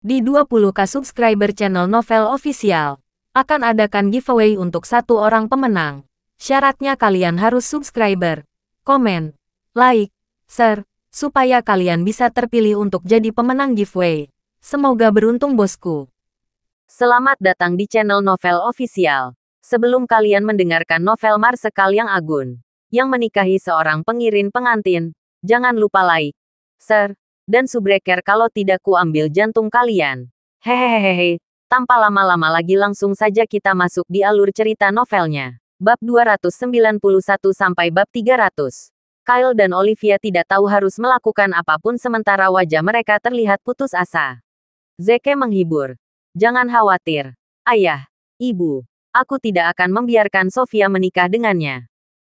Di 20K subscriber channel Novel Official, akan adakan giveaway untuk satu orang pemenang. Syaratnya kalian harus subscriber, komen, like, share, supaya kalian bisa terpilih untuk jadi pemenang giveaway. Semoga beruntung bosku. Selamat datang di channel Novel Official. Sebelum kalian mendengarkan novel Marsekal yang Agun, yang menikahi seorang pengiring pengantin, jangan lupa like, share, dan subscribe kalau tidak ku ambil jantung kalian. Hehehehe, tanpa lama-lama lagi langsung saja kita masuk di alur cerita novelnya. Bab 291 sampai bab 300. Kyle dan Olivia tidak tahu harus melakukan apapun sementara wajah mereka terlihat putus asa. Zeke menghibur. Jangan khawatir. Ayah, Ibu, aku tidak akan membiarkan Sofia menikah dengannya.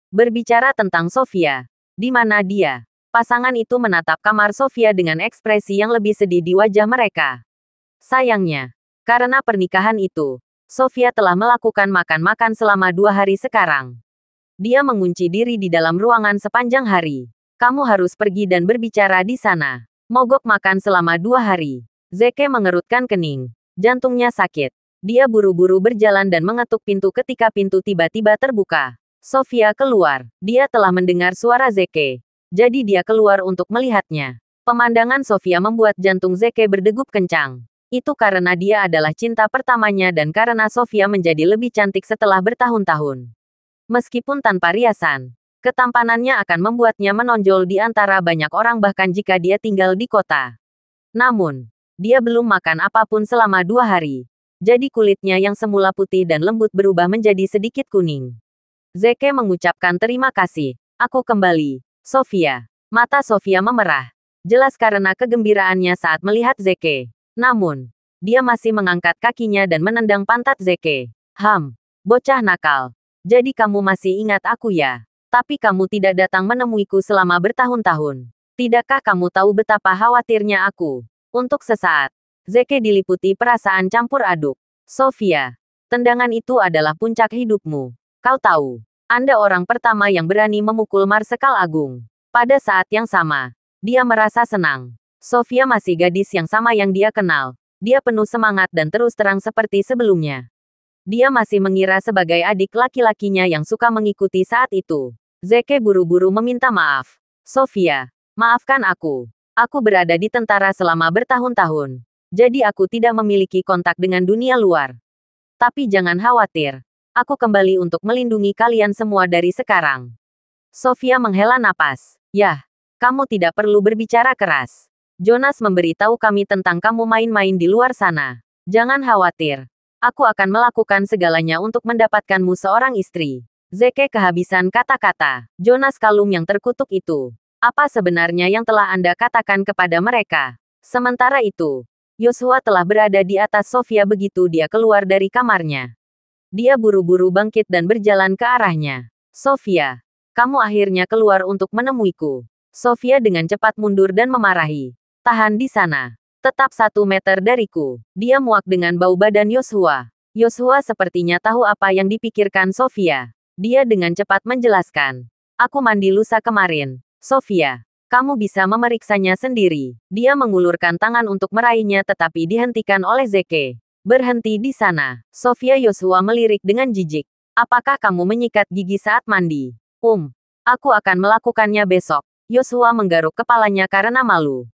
Berbicara tentang Sofia, di mana dia? Pasangan itu menatap kamar Sofia dengan ekspresi yang lebih sedih di wajah mereka. Sayangnya, karena pernikahan itu, Sofia telah melakukan makan-makan selama 2 hari sekarang. Dia mengunci diri di dalam ruangan sepanjang hari. Kamu harus pergi dan berbicara di sana. Mogok makan selama 2 hari. Zeke mengerutkan kening. Jantungnya sakit. Dia buru-buru berjalan dan mengetuk pintu ketika pintu tiba-tiba terbuka. Sofia keluar. Dia telah mendengar suara Zeke. Jadi dia keluar untuk melihatnya. Pemandangan Sofia membuat jantung Zeke berdegup kencang. Itu karena dia adalah cinta pertamanya dan karena Sofia menjadi lebih cantik setelah bertahun-tahun. Meskipun tanpa riasan, ketampanannya akan membuatnya menonjol di antara banyak orang bahkan jika dia tinggal di kota. Namun, dia belum makan apapun selama 2 hari. Jadi kulitnya yang semula putih dan lembut berubah menjadi sedikit kuning. Zeke mengucapkan terima kasih. Aku kembali. Sofia. Mata Sofia memerah. Jelas karena kegembiraannya saat melihat Zeke. Namun, dia masih mengangkat kakinya dan menendang pantat Zeke. Bocah nakal. Jadi kamu masih ingat aku ya? Tapi kamu tidak datang menemuiku selama bertahun-tahun. Tidakkah kamu tahu betapa khawatirnya aku? Untuk sesaat, Zeke diliputi perasaan campur aduk. Sofia, tendangan itu adalah puncak hidupmu. Kau tahu, Anda orang pertama yang berani memukul Marsekal Agung. Pada saat yang sama, dia merasa senang. Sofia masih gadis yang sama yang dia kenal. Dia penuh semangat dan terus terang seperti sebelumnya. Dia masih mengira sebagai adik laki-lakinya yang suka mengikuti saat itu. Zeke buru-buru meminta maaf. Sofia, maafkan aku. Aku berada di tentara selama bertahun-tahun. Jadi aku tidak memiliki kontak dengan dunia luar. Tapi jangan khawatir. Aku kembali untuk melindungi kalian semua dari sekarang. Sofia menghela napas. Yah, kamu tidak perlu berbicara keras. Jonas memberitahu kami tentang kamu main-main di luar sana. Jangan khawatir. Aku akan melakukan segalanya untuk mendapatkanmu seorang istri. Zeke kehabisan kata-kata. Jonas Kalum yang terkutuk itu. Apa sebenarnya yang telah Anda katakan kepada mereka? Sementara itu, Yoshua telah berada di atas Sofia begitu dia keluar dari kamarnya. Dia buru-buru bangkit dan berjalan ke arahnya. Sofia, kamu akhirnya keluar untuk menemuiku. Sofia dengan cepat mundur dan memarahi. Tahan di sana. Tetap 1 meter dariku. Dia muak dengan bau badan Yoshua. Yoshua sepertinya tahu apa yang dipikirkan Sofia. Dia dengan cepat menjelaskan. Aku mandi lusa kemarin. Sofia, kamu bisa memeriksanya sendiri. Dia mengulurkan tangan untuk meraihnya tetapi dihentikan oleh Zeke. Berhenti di sana. Sofia Yoshua melirik dengan jijik. Apakah kamu menyikat gigi saat mandi? Aku akan melakukannya besok. Yoshua menggaruk kepalanya karena malu.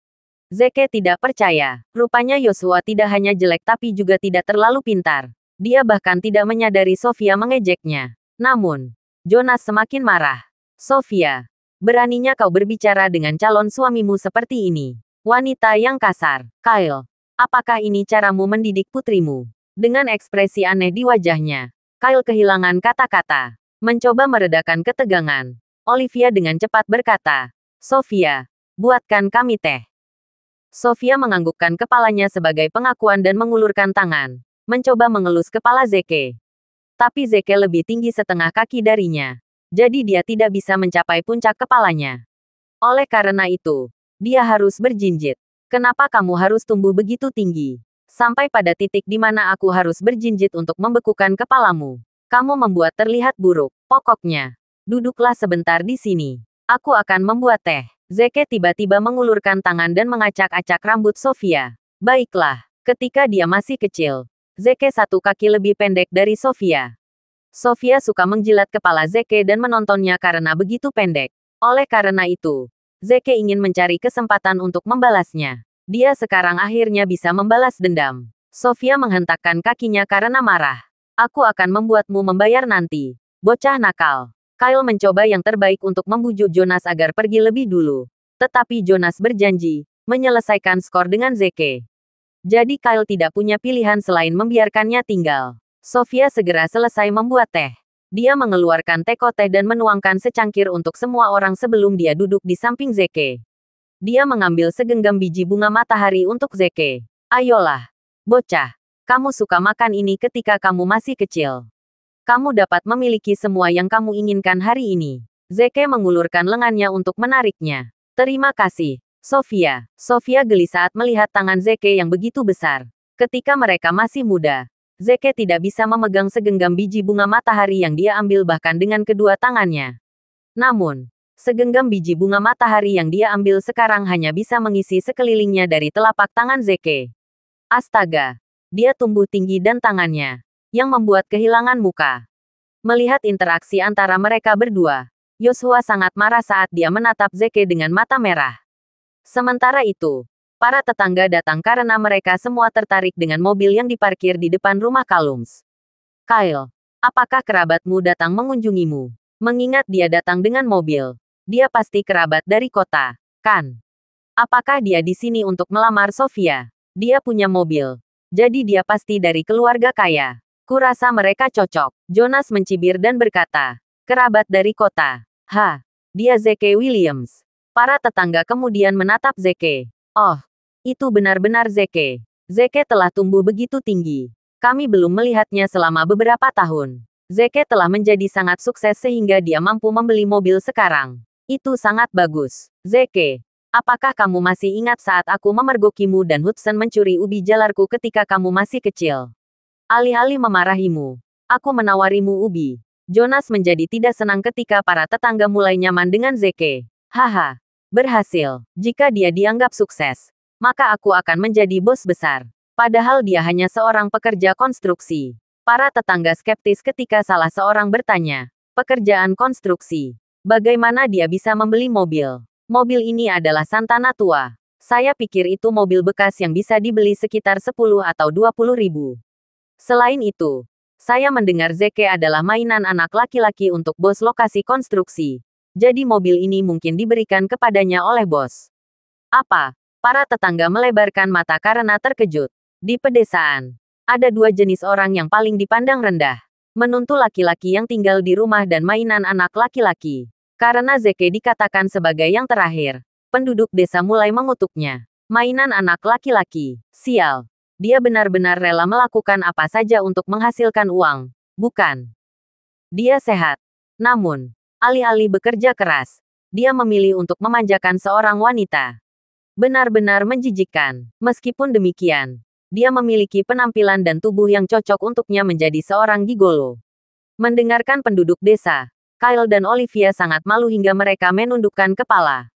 Zeke tidak percaya. Rupanya Yoshua tidak hanya jelek tapi juga tidak terlalu pintar. Dia bahkan tidak menyadari Sofia mengejeknya. Namun, Jonas semakin marah. Sofia, beraninya kau berbicara dengan calon suamimu seperti ini. Wanita yang kasar. Kyle, apakah ini caramu mendidik putrimu? Dengan ekspresi aneh di wajahnya, Kyle kehilangan kata-kata. Mencoba meredakan ketegangan. Olivia dengan cepat berkata, Sofia, buatkan kami teh. Sofia menganggukkan kepalanya sebagai pengakuan dan mengulurkan tangan. Mencoba mengelus kepala Zeke. Tapi Zeke lebih tinggi setengah kaki darinya. Jadi dia tidak bisa mencapai puncak kepalanya. Oleh karena itu, dia harus berjinjit. Kenapa kamu harus tumbuh begitu tinggi? Sampai pada titik di mana aku harus berjinjit untuk membekukan kepalamu. Kamu membuat terlihat buruk. Pokoknya, duduklah sebentar di sini. Aku akan membuat teh. Zeke tiba-tiba mengulurkan tangan dan mengacak-acak rambut Sofia. Baiklah, Ketika dia masih kecil, Zeke 1 kaki lebih pendek dari Sofia. Sofia suka menjilat kepala Zeke dan menontonnya karena begitu pendek. Oleh karena itu, Zeke ingin mencari kesempatan untuk membalasnya. Dia sekarang akhirnya bisa membalas dendam. Sofia menghentakkan kakinya karena marah. Aku akan membuatmu membayar nanti. Bocah nakal. Kyle mencoba yang terbaik untuk membujuk Jonas agar pergi lebih dulu. Tetapi Jonas berjanji menyelesaikan skor dengan Zeke. Jadi Kyle tidak punya pilihan selain membiarkannya tinggal. Sofia segera selesai membuat teh. Dia mengeluarkan teko teh dan menuangkan secangkir untuk semua orang sebelum dia duduk di samping Zeke. Dia mengambil segenggam biji bunga matahari untuk Zeke. Ayolah, bocah. Kamu suka makan ini ketika kamu masih kecil. Kamu dapat memiliki semua yang kamu inginkan hari ini. Zeke mengulurkan lengannya untuk menariknya. Terima kasih, Sofia. Sofia geli saat melihat tangan Zeke yang begitu besar. Ketika mereka masih muda, Zeke tidak bisa memegang segenggam biji bunga matahari yang dia ambil bahkan dengan kedua tangannya. Namun, segenggam biji bunga matahari yang dia ambil sekarang hanya bisa mengisi sekelilingnya dari telapak tangan Zeke. Astaga, dia tumbuh tinggi dan tangannya yang membuat kehilangan muka. Melihat interaksi antara mereka berdua, Yoshua sangat marah saat dia menatap Zeke dengan mata merah. Sementara itu, para tetangga datang karena mereka semua tertarik dengan mobil yang diparkir di depan rumah Kalums. Kyle, apakah kerabatmu datang mengunjungimu? Mengingat dia datang dengan mobil, dia pasti kerabat dari kota, kan? Apakah dia di sini untuk melamar Sofia? Dia punya mobil, jadi dia pasti dari keluarga kaya. Kurasa mereka cocok. Jonas mencibir dan berkata, kerabat dari kota. Dia Zeke Williams. Para tetangga kemudian menatap Zeke. Oh, itu benar-benar Zeke. Zeke telah tumbuh begitu tinggi. Kami belum melihatnya selama beberapa tahun. Zeke telah menjadi sangat sukses sehingga dia mampu membeli mobil sekarang. Itu sangat bagus. Zeke, apakah kamu masih ingat saat aku memergokimu dan Hudson mencuri ubi jalarku ketika kamu masih kecil? Alih-alih memarahimu, aku menawarimu ubi. Jonas menjadi tidak senang ketika para tetangga mulai nyaman dengan Zeke. Berhasil. Jika dia dianggap sukses, maka aku akan menjadi bos besar. Padahal dia hanya seorang pekerja konstruksi. Para tetangga skeptis ketika salah seorang bertanya, pekerjaan konstruksi. Bagaimana dia bisa membeli mobil? Mobil ini adalah Santana tua. Saya pikir itu mobil bekas yang bisa dibeli sekitar 10 atau 20 ribu. Selain itu, saya mendengar Zeke adalah mainan anak laki-laki untuk bos lokasi konstruksi. Jadi mobil ini mungkin diberikan kepadanya oleh bos. Apa? Para tetangga melebarkan mata karena terkejut. Di pedesaan, ada 2 jenis orang yang paling dipandang rendah. Menuntu laki-laki yang tinggal di rumah dan mainan anak laki-laki. Karena Zeke dikatakan sebagai yang terakhir, penduduk desa mulai mengutuknya. Mainan anak laki-laki. Sial. Dia benar-benar rela melakukan apa saja untuk menghasilkan uang, bukan? Dia sehat. Namun, alih-alih bekerja keras, dia memilih untuk memanjakan seorang wanita. Benar-benar menjijikkan. Meskipun demikian, dia memiliki penampilan dan tubuh yang cocok untuknya menjadi seorang gigolo. Mendengarkan penduduk desa, Kyle dan Olivia sangat malu hingga mereka menundukkan kepala.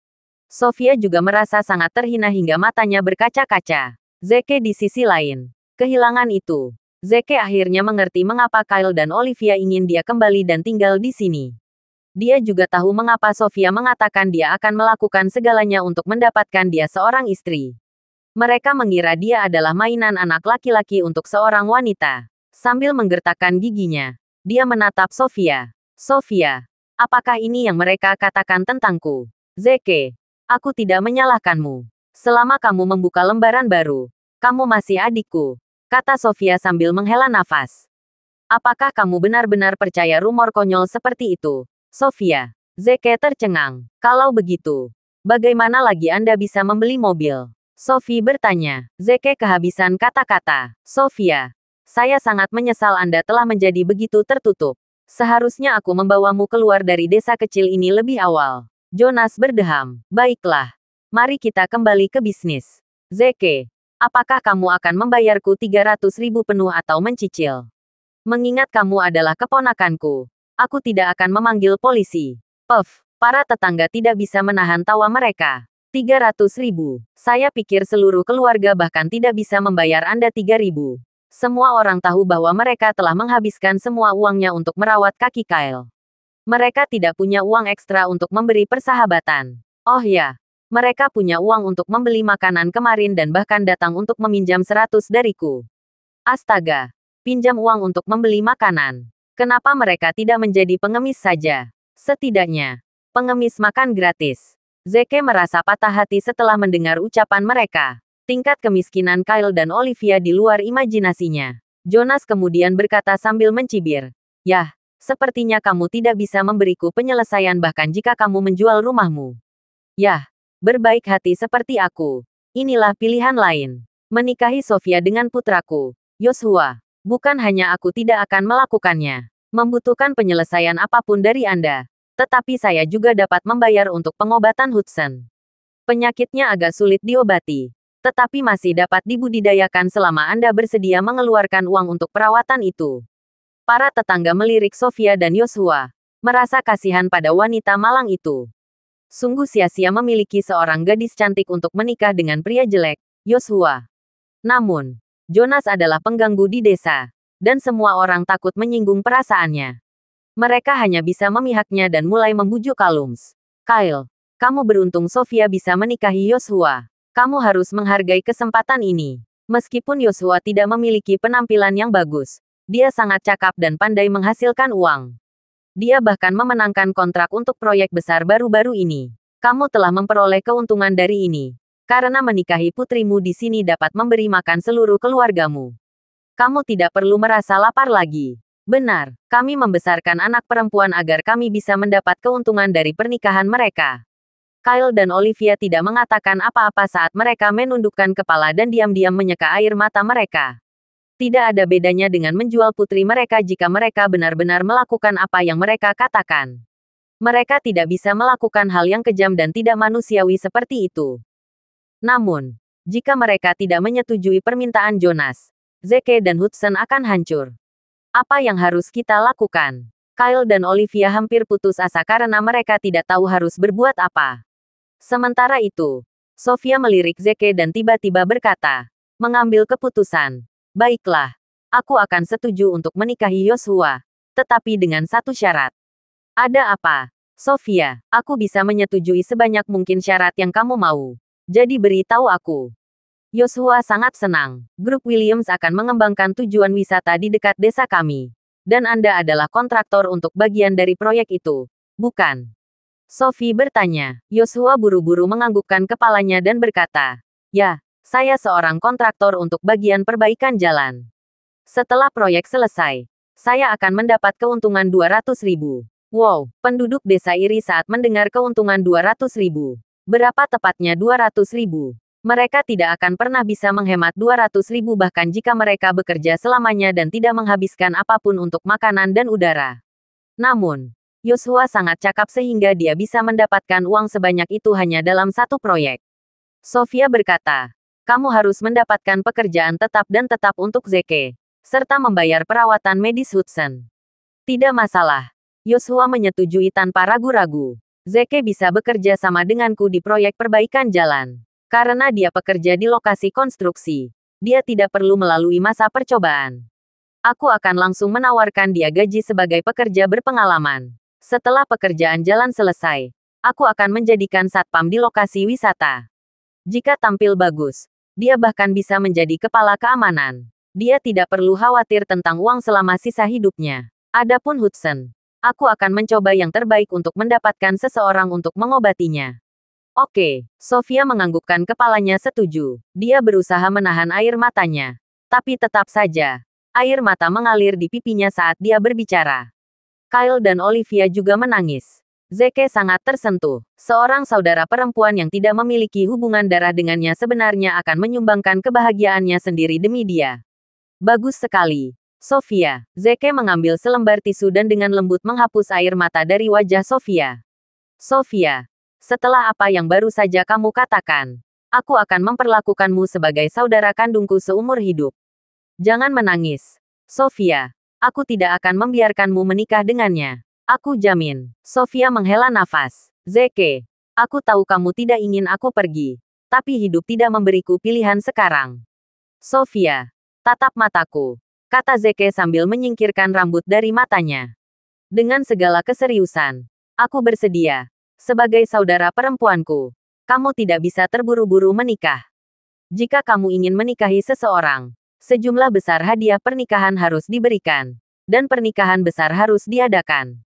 Sofia juga merasa sangat terhina hingga matanya berkaca-kaca. Zeke di sisi lain, kehilangan itu. Zeke akhirnya mengerti mengapa Kyle dan Olivia ingin dia kembali dan tinggal di sini. Dia juga tahu mengapa Sofia mengatakan dia akan melakukan segalanya untuk mendapatkan dia seorang istri. Mereka mengira dia adalah mainan anak laki-laki untuk seorang wanita. Sambil menggertakkan giginya, dia menatap Sofia. Sofia, apakah ini yang mereka katakan tentangku? Zeke, aku tidak menyalahkanmu. Selama kamu membuka lembaran baru, kamu masih adikku, kata Sofia sambil menghela nafas. Apakah kamu benar-benar percaya rumor konyol seperti itu, Sofia? Zeke tercengang. Kalau begitu, bagaimana lagi Anda bisa membeli mobil? Sophie bertanya. Zeke kehabisan kata-kata. Sofia, saya sangat menyesal Anda telah menjadi begitu tertutup. Seharusnya aku membawamu keluar dari desa kecil ini lebih awal. Jonas berdeham. Baiklah. Mari kita kembali ke bisnis. Zeke, apakah kamu akan membayarku 300.000 penuh atau mencicil? Mengingat kamu adalah keponakanku, aku tidak akan memanggil polisi. Para tetangga tidak bisa menahan tawa mereka. 300.000. Saya pikir seluruh keluarga bahkan tidak bisa membayar Anda 3.000. Semua orang tahu bahwa mereka telah menghabiskan semua uangnya untuk merawat kaki Kyle. Mereka tidak punya uang ekstra untuk memberi persahabatan. Oh ya, mereka punya uang untuk membeli makanan kemarin dan bahkan datang untuk meminjam 100 dariku. Astaga, pinjam uang untuk membeli makanan. Kenapa mereka tidak menjadi pengemis saja? Setidaknya, pengemis makan gratis. Zeke merasa patah hati setelah mendengar ucapan mereka. Tingkat kemiskinan Kyle dan Olivia di luar imajinasinya. Jonas kemudian berkata sambil mencibir. Yah, sepertinya kamu tidak bisa memberiku penyelesaian bahkan jika kamu menjual rumahmu. Yah, berbaik hati seperti aku. Inilah pilihan lain. Menikahi Sofia dengan putraku, Yoshua. Bukan hanya aku tidak akan melakukannya. Membutuhkan penyelesaian apapun dari Anda. Tetapi saya juga dapat membayar untuk pengobatan Hudson. Penyakitnya agak sulit diobati. Tetapi masih dapat dibudidayakan selama Anda bersedia mengeluarkan uang untuk perawatan itu. Para tetangga melirik Sofia dan Yoshua. Merasa kasihan pada wanita malang itu. Sungguh sia-sia memiliki seorang gadis cantik untuk menikah dengan pria jelek, Yoshua. Namun, Jonas adalah pengganggu di desa. Dan semua orang takut menyinggung perasaannya. Mereka hanya bisa memihaknya dan mulai membujuk Kalums. Kyle, kamu beruntung Sofia bisa menikahi Yoshua. Kamu harus menghargai kesempatan ini. Meskipun Yoshua tidak memiliki penampilan yang bagus, dia sangat cakap dan pandai menghasilkan uang. Dia bahkan memenangkan kontrak untuk proyek besar baru-baru ini. Kamu telah memperoleh keuntungan dari ini. Karena menikahi putrimu di sini dapat memberi makan seluruh keluargamu. Kamu tidak perlu merasa lapar lagi. Benar, kami membesarkan anak perempuan agar kami bisa mendapat keuntungan dari pernikahan mereka. Kyle dan Olivia tidak mengatakan apa-apa saat mereka menundukkan kepala dan diam-diam menyeka air mata mereka. Tidak ada bedanya dengan menjual putri mereka jika mereka benar-benar melakukan apa yang mereka katakan. Mereka tidak bisa melakukan hal yang kejam dan tidak manusiawi seperti itu. Namun, jika mereka tidak menyetujui permintaan Jonas, Zeke dan Hudson akan hancur. Apa yang harus kita lakukan? Kyle dan Olivia hampir putus asa karena mereka tidak tahu harus berbuat apa. Sementara itu, Sofia melirik Zeke dan tiba-tiba berkata, mengambil keputusan. Baiklah, aku akan setuju untuk menikahi Yoshua, tetapi dengan satu syarat. Ada apa? Sofia, aku bisa menyetujui sebanyak mungkin syarat yang kamu mau. Jadi beritahu aku. Yoshua sangat senang. Grup Williams akan mengembangkan tujuan wisata di dekat desa kami. Dan Anda adalah kontraktor untuk bagian dari proyek itu, bukan? Sophie bertanya. Yoshua buru-buru menganggukkan kepalanya dan berkata, ya, saya seorang kontraktor untuk bagian perbaikan jalan. Setelah proyek selesai, saya akan mendapat keuntungan 200.000. Wow, penduduk desa iri saat mendengar keuntungan 200.000. Berapa tepatnya 200.000? Mereka tidak akan pernah bisa menghemat 200.000 bahkan jika mereka bekerja selamanya dan tidak menghabiskan apapun untuk makanan dan udara. Namun, Yoshua sangat cakap sehingga dia bisa mendapatkan uang sebanyak itu hanya dalam satu proyek. Sofia berkata, kamu harus mendapatkan pekerjaan tetap dan tetap untuk Zeke, serta membayar perawatan medis Hudson. Tidak masalah. Yoshua menyetujui tanpa ragu-ragu. Zeke bisa bekerja sama denganku di proyek perbaikan jalan. Karena dia pekerja di lokasi konstruksi, dia tidak perlu melalui masa percobaan. Aku akan langsung menawarkan dia gaji sebagai pekerja berpengalaman. Setelah pekerjaan jalan selesai, aku akan menjadikan satpam di lokasi wisata. Jika tampil bagus, dia bahkan bisa menjadi kepala keamanan. Dia tidak perlu khawatir tentang uang selama sisa hidupnya. Adapun Hudson, aku akan mencoba yang terbaik untuk mendapatkan seseorang untuk mengobatinya. Oke, Sofia menganggukkan kepalanya setuju. Dia berusaha menahan air matanya. Tapi tetap saja, air mata mengalir di pipinya saat dia berbicara. Kyle dan Olivia juga menangis. Zeke sangat tersentuh. Seorang saudara perempuan yang tidak memiliki hubungan darah dengannya sebenarnya akan menyumbangkan kebahagiaannya sendiri demi dia. Bagus sekali. Sofia, Zeke mengambil selembar tisu dan dengan lembut menghapus air mata dari wajah Sofia. Sofia, setelah apa yang baru saja kamu katakan, aku akan memperlakukanmu sebagai saudara kandungku seumur hidup. Jangan menangis. Sofia, aku tidak akan membiarkanmu menikah dengannya. Aku jamin. Sofia menghela nafas. Zeke, Aku tahu kamu tidak ingin aku pergi. Tapi hidup tidak memberiku pilihan sekarang. Sofia, tatap mataku, kata Zeke sambil menyingkirkan rambut dari matanya. Dengan segala keseriusan, aku bersedia. Sebagai saudara perempuanku, kamu tidak bisa terburu-buru menikah. Jika kamu ingin menikahi seseorang, sejumlah besar hadiah pernikahan harus diberikan, dan pernikahan besar harus diadakan.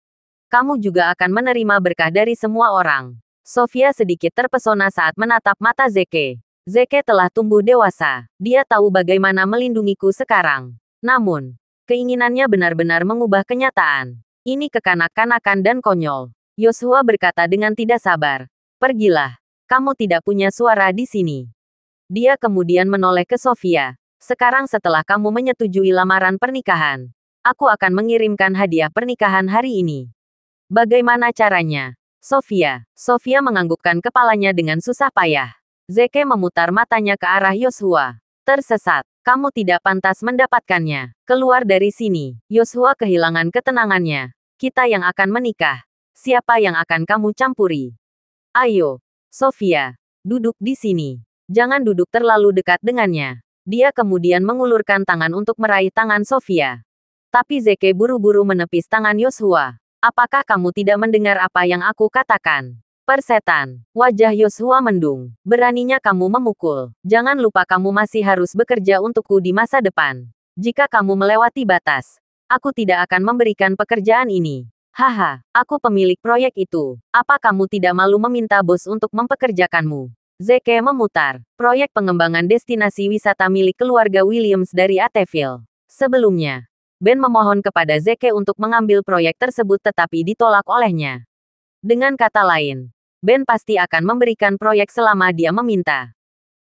Kamu juga akan menerima berkah dari semua orang. Sofia sedikit terpesona saat menatap mata Zeke. Zeke telah tumbuh dewasa. Dia tahu bagaimana melindungiku sekarang. Namun, keinginannya benar-benar mengubah kenyataan. Ini kekanak-kanakan dan konyol. Yoshua berkata dengan tidak sabar. Pergilah. Kamu tidak punya suara di sini. Dia kemudian menoleh ke Sofia. Sekarang setelah kamu menyetujui lamaran pernikahan, aku akan mengirimkan hadiah pernikahan hari ini. Bagaimana caranya? Sofia menganggukkan kepalanya dengan susah payah. Zeke memutar matanya ke arah Yoshua. Tersesat. Kamu tidak pantas mendapatkannya. Keluar dari sini. Yoshua kehilangan ketenangannya. Kita yang akan menikah. Siapa yang akan kamu campuri? Ayo, Sofia. Duduk di sini. Jangan duduk terlalu dekat dengannya. Dia kemudian mengulurkan tangan untuk meraih tangan Sofia. Tapi Zeke buru-buru menepis tangan Yoshua. Apakah kamu tidak mendengar apa yang aku katakan? Persetan. Wajah Yoshua mendung. Beraninya kamu memukul. Jangan lupa kamu masih harus bekerja untukku di masa depan. Jika kamu melewati batas, aku tidak akan memberikan pekerjaan ini. Haha, aku pemilik proyek itu. Apa kamu tidak malu meminta bos untuk mempekerjakanmu? Zeke memutar. Proyek pengembangan destinasi wisata milik keluarga Williams dari Ateville. Sebelumnya, Ben memohon kepada Zeke untuk mengambil proyek tersebut tetapi ditolak olehnya. Dengan kata lain, Ben pasti akan memberikan proyek selama dia meminta.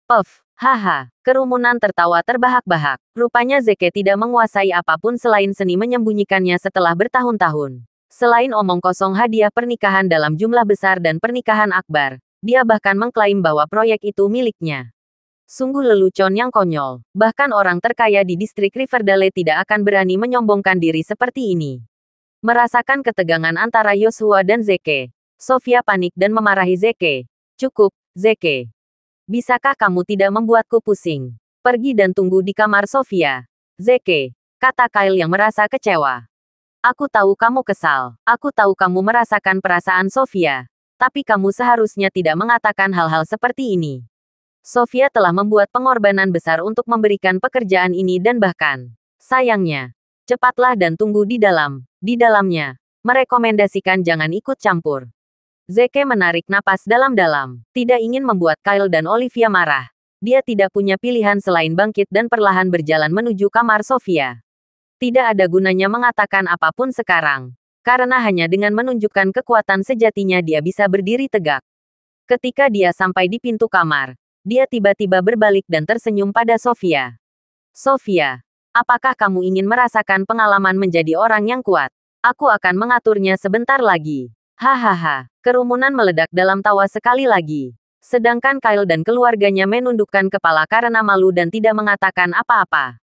Puff, haha, kerumunan tertawa terbahak-bahak. Rupanya Zeke tidak menguasai apapun selain seni menyembunyikannya setelah bertahun-tahun. Selain omong kosong hadiah pernikahan dalam jumlah besar dan pernikahan akbar, dia bahkan mengklaim bahwa proyek itu miliknya. Sungguh lelucon yang konyol. Bahkan orang terkaya di distrik Riverdale tidak akan berani menyombongkan diri seperti ini. Merasakan ketegangan antara Yoshua dan Zeke, Sofia panik dan memarahi Zeke. Cukup, Zeke. Bisakah kamu tidak membuatku pusing? Pergi dan tunggu di kamar Sofia. Zeke, kata Kyle yang merasa kecewa. Aku tahu kamu kesal. Aku tahu kamu merasakan perasaan Sofia. Tapi kamu seharusnya tidak mengatakan hal-hal seperti ini. Sofia telah membuat pengorbanan besar untuk memberikan pekerjaan ini dan bahkan, sayangnya, cepatlah dan tunggu di dalam. Di dalamnya, merekomendasikan jangan ikut campur. Zeke menarik napas dalam-dalam, tidak ingin membuat Kyle dan Olivia marah. Dia tidak punya pilihan selain bangkit dan perlahan berjalan menuju kamar Sofia. Tidak ada gunanya mengatakan apapun sekarang, karena hanya dengan menunjukkan kekuatan sejatinya dia bisa berdiri tegak. Ketika dia sampai di pintu kamar, dia tiba-tiba berbalik dan tersenyum pada Sofia. Sofia, apakah kamu ingin merasakan pengalaman menjadi orang yang kuat? Aku akan mengaturnya sebentar lagi. Hahaha, kerumunan meledak dalam tawa sekali lagi. Sedangkan Kyle dan keluarganya menundukkan kepala karena malu dan tidak mengatakan apa-apa.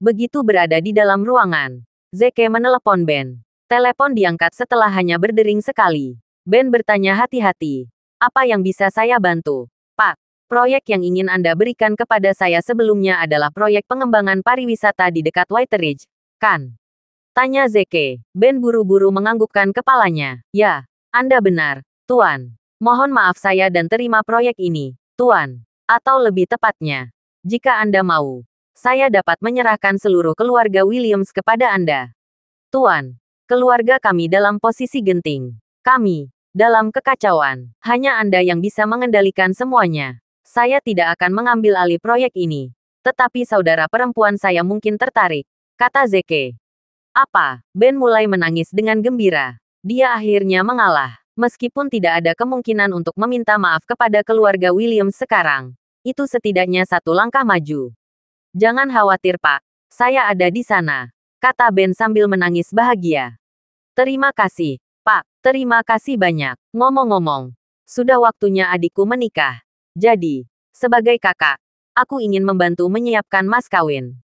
Begitu berada di dalam ruangan, Zeke menelepon Ben. Telepon diangkat setelah hanya berdering sekali. Ben bertanya hati-hati. Apa yang bisa saya bantu? Pak. Proyek yang ingin Anda berikan kepada saya sebelumnya adalah proyek pengembangan pariwisata di dekat White Ridge, kan? Tanya Zeke. Ben buru-buru menganggukkan kepalanya. Ya, Anda benar, Tuan. Mohon maaf saya dan terima proyek ini, Tuan. Atau lebih tepatnya, jika Anda mau, saya dapat menyerahkan seluruh keluarga Williams kepada Anda. Tuan, keluarga kami dalam posisi genting. Kami, dalam kekacauan. Hanya Anda yang bisa mengendalikan semuanya. Saya tidak akan mengambil alih proyek ini. Tetapi saudara perempuan saya mungkin tertarik, kata Zeke. Apa? Ben mulai menangis dengan gembira. Dia akhirnya mengalah. Meskipun tidak ada kemungkinan untuk meminta maaf kepada keluarga Williams sekarang, itu setidaknya satu langkah maju. Jangan khawatir Pak, saya ada di sana, kata Ben sambil menangis bahagia. Terima kasih, Pak. Terima kasih banyak. Ngomong-ngomong, sudah waktunya adikku menikah. Jadi, sebagai kakak, aku ingin membantu menyiapkan mas kawin.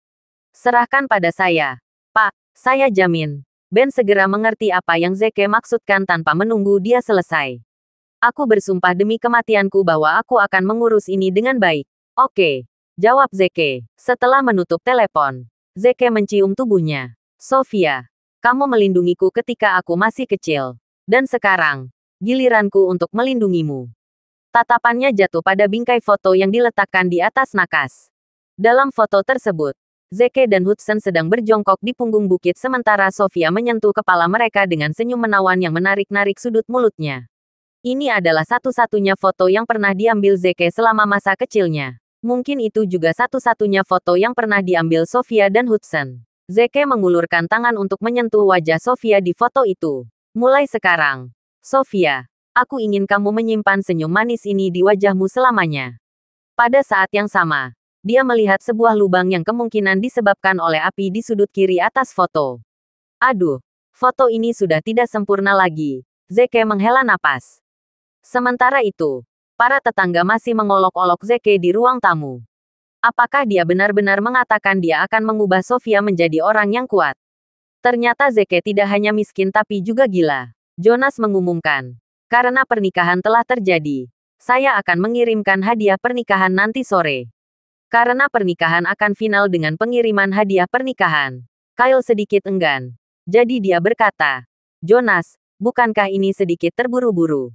Serahkan pada saya, Pak. Saya jamin. Ben segera mengerti apa yang Zeke maksudkan tanpa menunggu dia selesai. Aku bersumpah demi kematianku bahwa aku akan mengurus ini dengan baik. Oke, jawab Zeke. Setelah menutup telepon, Zeke mencium tubuhnya. Sofia, kamu melindungiku ketika aku masih kecil. Dan sekarang, giliranku untuk melindungimu. Tatapannya jatuh pada bingkai foto yang diletakkan di atas nakas. Dalam foto tersebut, Zeke dan Hudson sedang berjongkok di punggung bukit sementara Sofia menyentuh kepala mereka dengan senyum menawan yang menarik-narik sudut mulutnya. Ini adalah satu-satunya foto yang pernah diambil Zeke selama masa kecilnya. Mungkin itu juga satu-satunya foto yang pernah diambil Sofia dan Hudson. Zeke mengulurkan tangan untuk menyentuh wajah Sofia di foto itu. Mulai sekarang, Sofia, aku ingin kamu menyimpan senyum manis ini di wajahmu selamanya. Pada saat yang sama, dia melihat sebuah lubang yang kemungkinan disebabkan oleh api di sudut kiri atas foto. Aduh, foto ini sudah tidak sempurna lagi. Zeke menghela napas. Sementara itu, para tetangga masih mengolok-olok Zeke di ruang tamu. Apakah dia benar-benar mengatakan dia akan mengubah Sofia menjadi orang yang kuat? Ternyata Zeke tidak hanya miskin tapi juga gila. Jonas mengumumkan, karena pernikahan telah terjadi, saya akan mengirimkan hadiah pernikahan nanti sore. Karena pernikahan akan final dengan pengiriman hadiah pernikahan. Kyle sedikit enggan. Jadi dia berkata, Jonas, bukankah ini sedikit terburu-buru?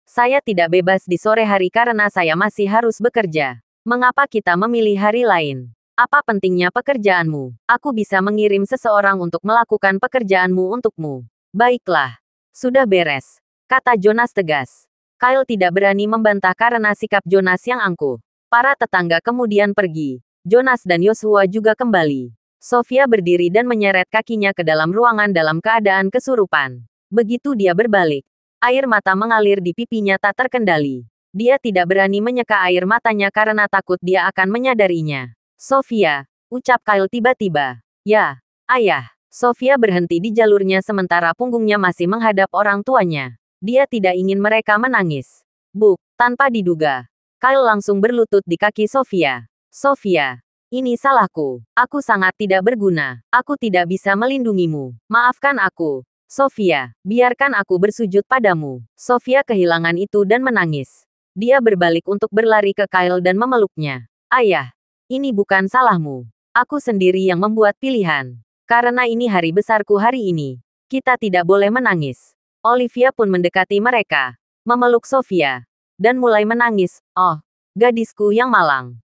Saya tidak bebas di sore hari karena saya masih harus bekerja. Mengapa kita memilih hari lain? Apa pentingnya pekerjaanmu? Aku bisa mengirim seseorang untuk melakukan pekerjaanmu untukmu. Baiklah. Sudah beres, kata Jonas tegas. Kyle tidak berani membantah karena sikap Jonas yang angkuh. Para tetangga kemudian pergi. Jonas dan Yoshua juga kembali. Sofia berdiri dan menyeret kakinya ke dalam ruangan dalam keadaan kesurupan. Begitu dia berbalik, air mata mengalir di pipinya tak terkendali. Dia tidak berani menyeka air matanya karena takut dia akan menyadarinya. Sofia, ucap Kyle tiba-tiba. Ya, ayah. Sofia berhenti di jalurnya sementara punggungnya masih menghadap orang tuanya. Dia tidak ingin mereka menangis. Buk, tanpa diduga. Kyle langsung berlutut di kaki Sofia. Sofia, ini salahku. Aku sangat tidak berguna. Aku tidak bisa melindungimu. Maafkan aku. Sofia, biarkan aku bersujud padamu. Sofia kehilangan itu dan menangis. Dia berbalik untuk berlari ke Kyle dan memeluknya. Ayah, ini bukan salahmu. Aku sendiri yang membuat pilihan. Karena ini hari besarku hari ini. Kita tidak boleh menangis. Olivia pun mendekati mereka, memeluk Sofia, dan mulai menangis. Oh, gadisku yang malang.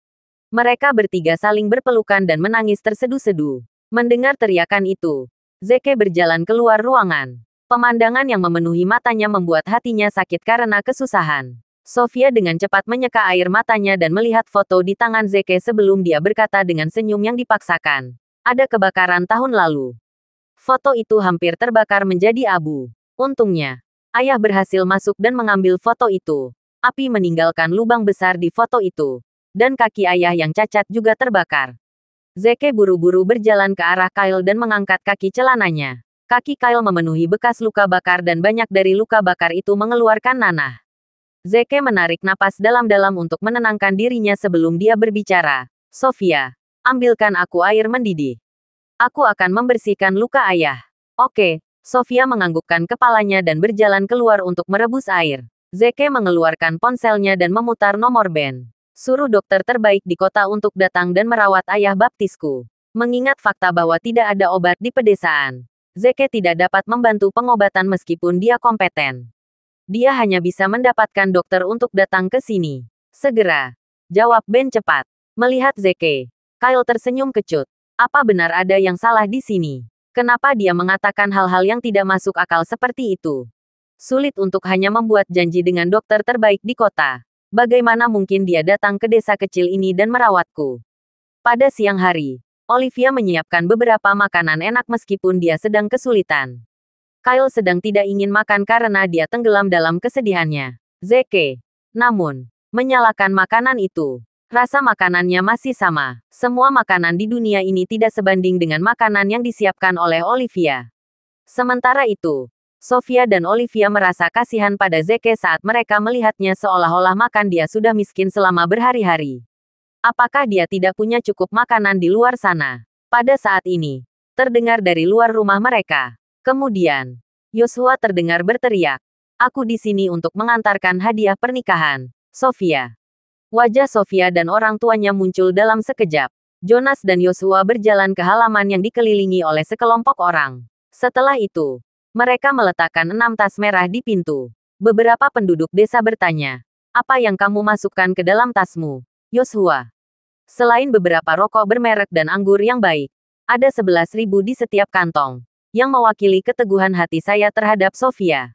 Mereka bertiga saling berpelukan dan menangis terseduh-seduh. Mendengar teriakan itu, Zeke berjalan keluar ruangan. Pemandangan yang memenuhi matanya membuat hatinya sakit karena kesusahan. Sofia dengan cepat menyeka air matanya dan melihat foto di tangan Zeke sebelum dia berkata dengan senyum yang dipaksakan. Ada kebakaran tahun lalu. Foto itu hampir terbakar menjadi abu. Untungnya, ayah berhasil masuk dan mengambil foto itu. Api meninggalkan lubang besar di foto itu. Dan kaki ayah yang cacat juga terbakar. Zeke buru-buru berjalan ke arah Kyle dan mengangkat kaki celananya. Kaki Kyle memenuhi bekas luka bakar dan banyak dari luka bakar itu mengeluarkan nanah. Zeke menarik napas dalam-dalam untuk menenangkan dirinya sebelum dia berbicara. Sofia, ambilkan aku air mendidih. Aku akan membersihkan luka ayah. Oke, Sofia menganggukkan kepalanya dan berjalan keluar untuk merebus air. Zeke mengeluarkan ponselnya dan memutar nomor band. Suruh dokter terbaik di kota untuk datang dan merawat ayah baptisku. Mengingat fakta bahwa tidak ada obat di pedesaan, Zeke tidak dapat membantu pengobatan meskipun dia kompeten. Dia hanya bisa mendapatkan dokter untuk datang ke sini. Segera. Jawab Ben cepat. Melihat Zeke, Kyle tersenyum kecut. Apa benar ada yang salah di sini? Kenapa dia mengatakan hal-hal yang tidak masuk akal seperti itu? Sulit untuk hanya membuat janji dengan dokter terbaik di kota. Bagaimana mungkin dia datang ke desa kecil ini dan merawatku? Pada siang hari, Olivia menyiapkan beberapa makanan enak meskipun dia sedang kesulitan. Kyle sedang tidak ingin makan karena dia tenggelam dalam kesedihannya. Zeke, namun, menyalakan makanan itu. Rasa makanannya masih sama. Semua makanan di dunia ini tidak sebanding dengan makanan yang disiapkan oleh Olivia. Sementara itu, Sofia dan Olivia merasa kasihan pada Zeke saat mereka melihatnya seolah-olah makan dia sudah miskin selama berhari-hari. Apakah dia tidak punya cukup makanan di luar sana? Pada saat ini, terdengar dari luar rumah mereka. Kemudian, Yoshua terdengar berteriak. Aku di sini untuk mengantarkan hadiah pernikahan. Sofia. Wajah Sofia dan orang tuanya muncul dalam sekejap. Jonas dan Yosua berjalan ke halaman yang dikelilingi oleh sekelompok orang. Setelah itu, mereka meletakkan 6 tas merah di pintu. Beberapa penduduk desa bertanya, "Apa yang kamu masukkan ke dalam tasmu, Yosua?" Selain beberapa rokok bermerek dan anggur yang baik, ada 11.000 di setiap kantong, yang mewakili keteguhan hati saya terhadap Sofia.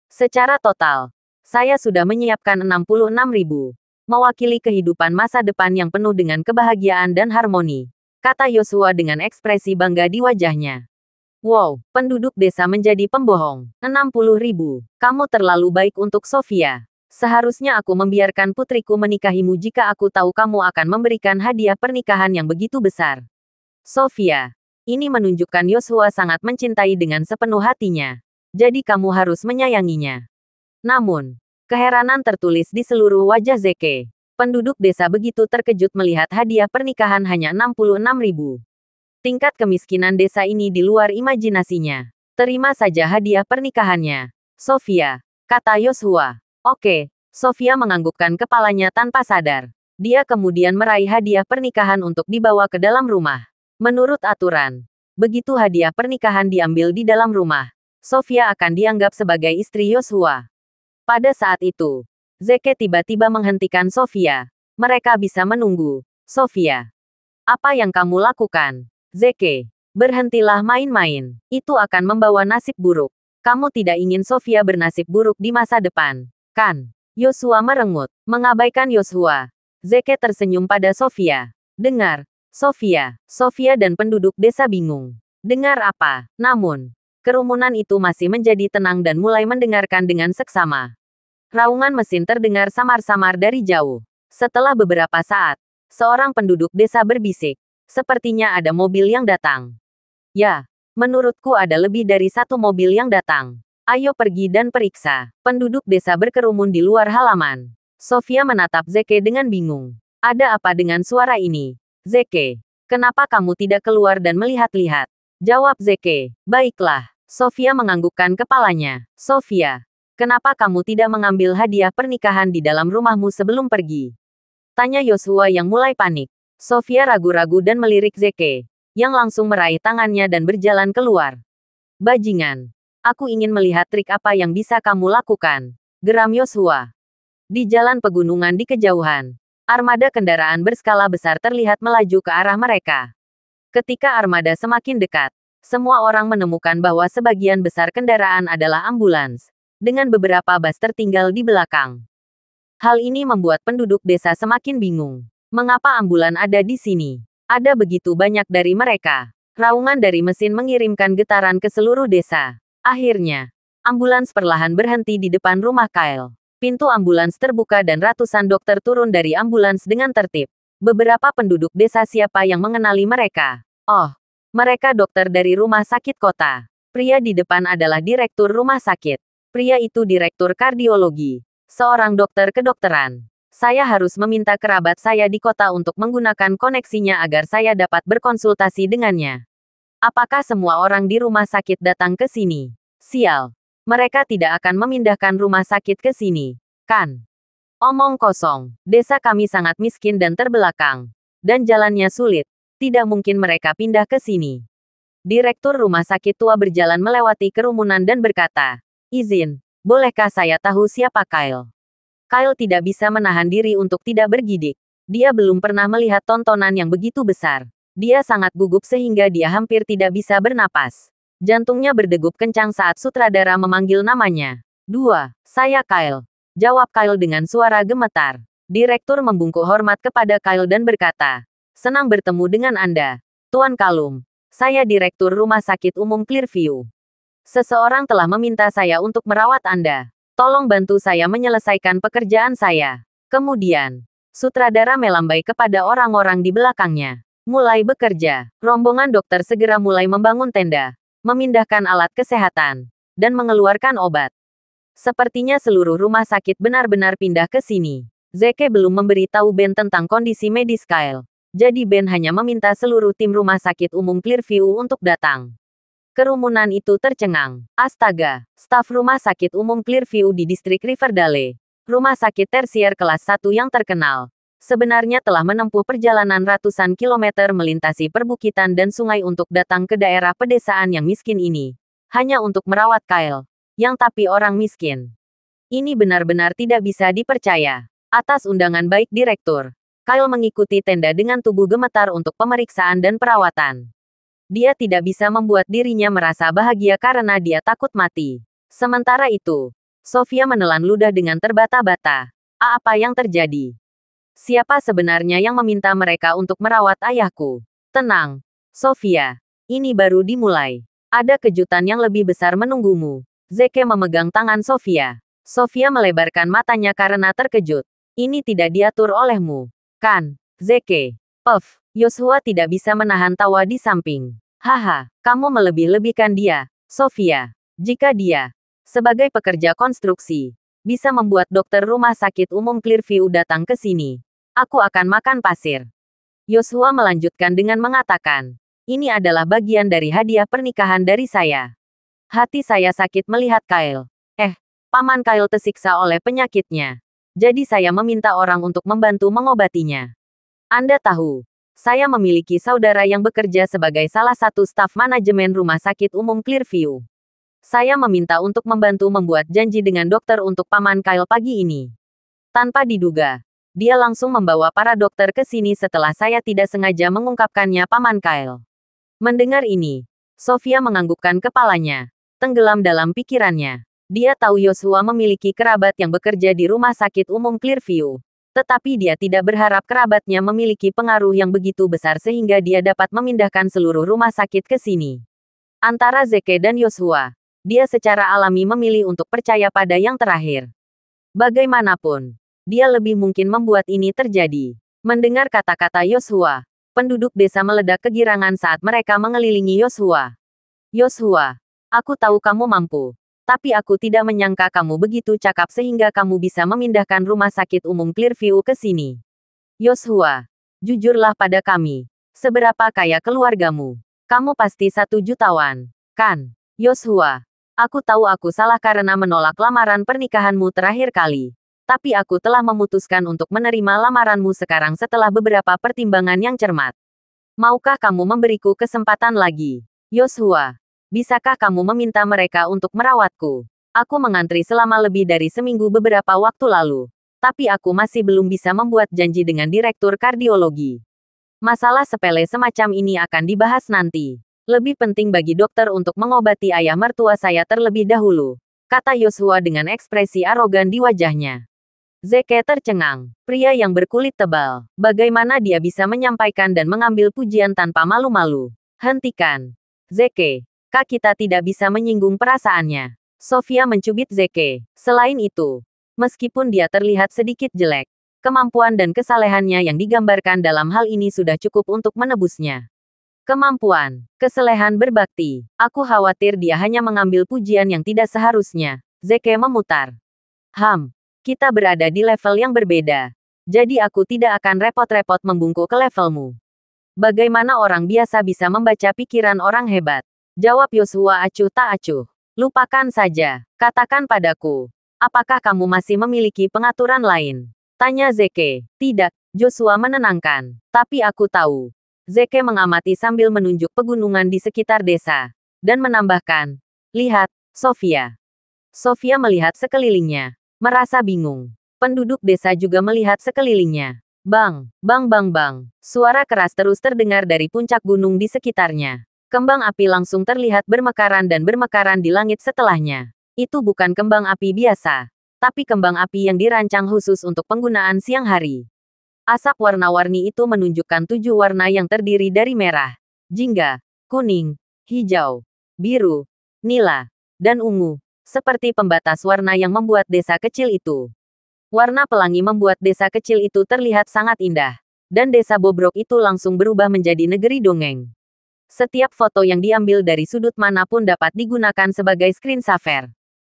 Secara total, saya sudah menyiapkan 66.000, mewakili kehidupan masa depan yang penuh dengan kebahagiaan dan harmoni, kata Yosua dengan ekspresi bangga di wajahnya. Wow, penduduk desa menjadi pembohong. 60.000, kamu terlalu baik untuk Sofia. Seharusnya aku membiarkan putriku menikahimu jika aku tahu kamu akan memberikan hadiah pernikahan yang begitu besar. Sofia, ini menunjukkan Yosua sangat mencintai dengan sepenuh hatinya. Jadi kamu harus menyayanginya. Namun, keheranan tertulis di seluruh wajah Zeke. Penduduk desa begitu terkejut melihat hadiah pernikahan hanya 66.000. Tingkat kemiskinan desa ini di luar imajinasinya. Terima saja hadiah pernikahannya, Sofia, kata Yosua. Oke, Sofia menganggukkan kepalanya tanpa sadar. Dia kemudian meraih hadiah pernikahan untuk dibawa ke dalam rumah. Menurut aturan, begitu hadiah pernikahan diambil di dalam rumah, Sofia akan dianggap sebagai istri Yosua. Pada saat itu, Zeke tiba-tiba menghentikan Sofia. Mereka bisa menunggu. Sofia, apa yang kamu lakukan? Zeke, berhentilah main-main. Itu akan membawa nasib buruk. Kamu tidak ingin Sofia bernasib buruk di masa depan, kan? Yosua merengut. Mengabaikan Yosua, Zeke tersenyum pada Sofia. Dengar, Sofia. Sofia dan penduduk desa bingung. Dengar apa? Namun, kerumunan itu masih menjadi tenang dan mulai mendengarkan dengan seksama. Raungan mesin terdengar samar-samar dari jauh. Setelah beberapa saat, seorang penduduk desa berbisik. Sepertinya ada mobil yang datang. Ya, menurutku ada lebih dari satu mobil yang datang. Ayo pergi dan periksa. Penduduk desa berkerumun di luar halaman. Sofia menatap Zeke dengan bingung. Ada apa dengan suara ini? Zeke, kenapa kamu tidak keluar dan melihat-lihat? Jawab Zeke. Baiklah. Sofia menganggukkan kepalanya. Sofia, kenapa kamu tidak mengambil hadiah pernikahan di dalam rumahmu sebelum pergi? Tanya Yosua yang mulai panik. Sofia ragu-ragu dan melirik Zeke, yang langsung meraih tangannya dan berjalan keluar. Bajingan, aku ingin melihat trik apa yang bisa kamu lakukan, geram Yosua. Di jalan pegunungan di kejauhan, armada kendaraan berskala besar terlihat melaju ke arah mereka. Ketika armada semakin dekat, semua orang menemukan bahwa sebagian besar kendaraan adalah ambulans, dengan beberapa bus tertinggal di belakang. Hal ini membuat penduduk desa semakin bingung. Mengapa ambulan ada di sini? Ada begitu banyak dari mereka. Raungan dari mesin mengirimkan getaran ke seluruh desa. Akhirnya, ambulans perlahan berhenti di depan rumah Kyle. Pintu ambulans terbuka dan ratusan dokter turun dari ambulans dengan tertib. Beberapa penduduk desa siapa yang mengenali mereka? Oh, mereka dokter dari rumah sakit kota. Pria di depan adalah direktur rumah sakit. Pria itu direktur kardiologi. Seorang dokter kedokteran. Saya harus meminta kerabat saya di kota untuk menggunakan koneksinya agar saya dapat berkonsultasi dengannya. Apakah semua orang di rumah sakit datang ke sini? Sial. Mereka tidak akan memindahkan rumah sakit ke sini, kan? Omong kosong. Desa kami sangat miskin dan terbelakang. Dan jalannya sulit. Tidak mungkin mereka pindah ke sini. Direktur rumah sakit tua berjalan melewati kerumunan dan berkata, "Izin, bolehkah saya tahu siapa Kyle?" Kyle tidak bisa menahan diri untuk tidak bergidik. Dia belum pernah melihat tontonan yang begitu besar. Dia sangat gugup sehingga dia hampir tidak bisa bernapas. Jantungnya berdegup kencang saat sutradara memanggil namanya. "Dua, saya Kyle," jawab Kyle dengan suara gemetar. Direktur membungkuk hormat kepada Kyle dan berkata, "Senang bertemu dengan Anda, Tuan Kalum. Saya Direktur Rumah Sakit Umum Clearview. Seseorang telah meminta saya untuk merawat Anda. Tolong bantu saya menyelesaikan pekerjaan saya." Kemudian, sutradara melambai kepada orang-orang di belakangnya. Mulai bekerja. Rombongan dokter segera mulai membangun tenda, memindahkan alat kesehatan, dan mengeluarkan obat. Sepertinya seluruh rumah sakit benar-benar pindah ke sini. Zeke belum memberitahu Ben tentang kondisi medis Kyle. Jadi Ben hanya meminta seluruh tim rumah sakit umum Clearview untuk datang. Kerumunan itu tercengang. Astaga, staf rumah sakit umum Clearview di distrik Riverdale, rumah sakit tersier kelas 1 yang terkenal, sebenarnya telah menempuh perjalanan ratusan kilometer melintasi perbukitan dan sungai untuk datang ke daerah pedesaan yang miskin ini, hanya untuk merawat Kyle, yang tapi orang miskin. Ini benar-benar tidak bisa dipercaya. Atas undangan baik direktur, Kyle mengikuti tenda dengan tubuh gemetar untuk pemeriksaan dan perawatan. Dia tidak bisa membuat dirinya merasa bahagia karena dia takut mati. Sementara itu, Sofia menelan ludah dengan terbata-bata. Apa yang terjadi? Siapa sebenarnya yang meminta mereka untuk merawat ayahku? Tenang, Sofia. Ini baru dimulai. Ada kejutan yang lebih besar menunggumu. Zeke memegang tangan Sofia. Sofia melebarkan matanya karena terkejut. Ini tidak diatur olehmu, kan, Zeke? Puff. Yoshua tidak bisa menahan tawa di samping. Haha, kamu melebih-lebihkan dia, Sofia. Jika dia, sebagai pekerja konstruksi, bisa membuat dokter rumah sakit umum Clearview datang ke sini, aku akan makan pasir. Yoshua melanjutkan dengan mengatakan, ini adalah bagian dari hadiah pernikahan dari saya. Hati saya sakit melihat Kyle. Paman Kyle tersiksa oleh penyakitnya. Jadi saya meminta orang untuk membantu mengobatinya. Anda tahu, saya memiliki saudara yang bekerja sebagai salah satu staf manajemen rumah sakit umum Clearview. Saya meminta untuk membantu membuat janji dengan dokter untuk paman Kyle pagi ini. Tanpa diduga, dia langsung membawa para dokter ke sini setelah saya tidak sengaja mengungkapkannya paman Kyle. Mendengar ini, Sofia menganggukkan kepalanya, tenggelam dalam pikirannya. Dia tahu Yoshua memiliki kerabat yang bekerja di rumah sakit umum Clearview. Tetapi dia tidak berharap kerabatnya memiliki pengaruh yang begitu besar sehingga dia dapat memindahkan seluruh rumah sakit ke sini. Antara Zeke dan Yoshua, dia secara alami memilih untuk percaya pada yang terakhir. Bagaimanapun, dia lebih mungkin membuat ini terjadi. Mendengar kata-kata Yoshua, penduduk desa meledak kegirangan saat mereka mengelilingi Yoshua. Yoshua, aku tahu kamu mampu. Tapi aku tidak menyangka kamu begitu cakap sehingga kamu bisa memindahkan rumah sakit umum Clearview ke sini. Yoshua, jujurlah pada kami. Seberapa kaya keluargamu? Kamu pasti 1 jutawan, kan? Yoshua, aku tahu aku salah karena menolak lamaran pernikahanmu terakhir kali. Tapi aku telah memutuskan untuk menerima lamaranmu sekarang setelah beberapa pertimbangan yang cermat. Maukah kamu memberiku kesempatan lagi? Yoshua, bisakah kamu meminta mereka untuk merawatku? Aku mengantri selama lebih dari seminggu beberapa waktu lalu. Tapi aku masih belum bisa membuat janji dengan direktur kardiologi. Masalah sepele semacam ini akan dibahas nanti. Lebih penting bagi dokter untuk mengobati ayah mertua saya terlebih dahulu, kata Yoshua dengan ekspresi arogan di wajahnya. Zeke tercengang. Pria yang berkulit tebal. Bagaimana dia bisa menyampaikan dan mengambil pujian tanpa malu-malu? Hentikan. Zeke. Kak, kita tidak bisa menyinggung perasaannya. Sofia mencubit Zeke. Selain itu, meskipun dia terlihat sedikit jelek, kemampuan dan kesalehannya yang digambarkan dalam hal ini sudah cukup untuk menebusnya. Kemampuan, kesalehan berbakti. Aku khawatir dia hanya mengambil pujian yang tidak seharusnya. Zeke memutar. Kita berada di level yang berbeda. Jadi aku tidak akan repot-repot membungkuk ke levelmu. Bagaimana orang biasa bisa membaca pikiran orang hebat? Jawab Yoshua acuh tak acuh. Lupakan saja. Katakan padaku. Apakah kamu masih memiliki pengaturan lain? Tanya Zeke. Tidak, Joshua menenangkan. Tapi aku tahu. Zeke mengamati sambil menunjuk pegunungan di sekitar desa. Dan menambahkan. Lihat, Sofia. Sofia melihat sekelilingnya. Merasa bingung. Penduduk desa juga melihat sekelilingnya. Bang, bang, bang, bang. Suara keras terus terdengar dari puncak gunung di sekitarnya. Kembang api langsung terlihat bermekaran dan bermekaran di langit setelahnya. Itu bukan kembang api biasa, tapi kembang api yang dirancang khusus untuk penggunaan siang hari. Asap warna-warni itu menunjukkan 7 warna yang terdiri dari merah, jingga, kuning, hijau, biru, nila, dan ungu, seperti pembatas warna yang membuat desa kecil itu. Warna pelangi membuat desa kecil itu terlihat sangat indah, dan desa bobrok itu langsung berubah menjadi negeri dongeng. Setiap foto yang diambil dari sudut manapun dapat digunakan sebagai screensaver.